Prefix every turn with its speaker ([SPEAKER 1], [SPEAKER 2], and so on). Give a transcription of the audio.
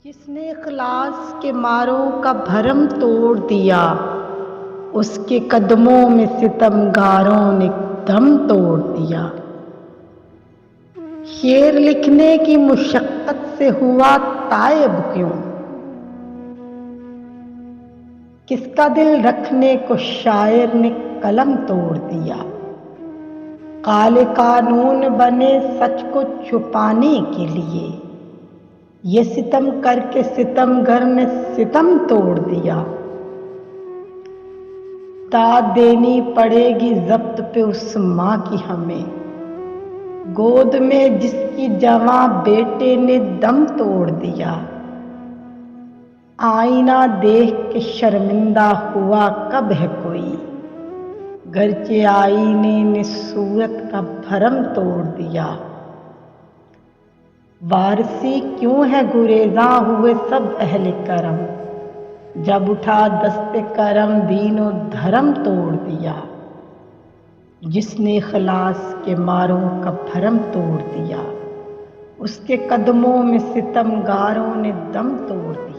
[SPEAKER 1] جس نے اخلاص کے ماروں کا بھرم توڑ دیا، اس کے قدموں میں ستمگاروں نے دم توڑ دیا۔ شعر لکھنے کی مشقت سے ہوا تائب کیوں؟ کس کا دل رکھنے کو شاعر نے قلم توڑ دیا؟ کالے قانون بنے سچ کو چھپانے کے لیے، یہ ستم کر کے ستمگر نے ستم توڑ دیا۔ داد دینی پڑے گی ضبط پہ اس ماں کی ہمیں، گود میں جس کی جواں بیٹے نے دم توڑ دیا۔ آئینہ دیکھ کے شرمندہ ہوا کب ہے کوئی، گرچہ آئینے نے صورت کا بھرم توڑ دیا۔ وارثی کیوں ہے گریزاں ہوئے سب اہل کرم، جب اٹھا دست کرم دین و دھرم توڑ دیا۔ جس نے اخلاص کے ماروں کا بھرم توڑ دیا، اس کے قدموں میں ستمگاروں نے دم توڑ دیا۔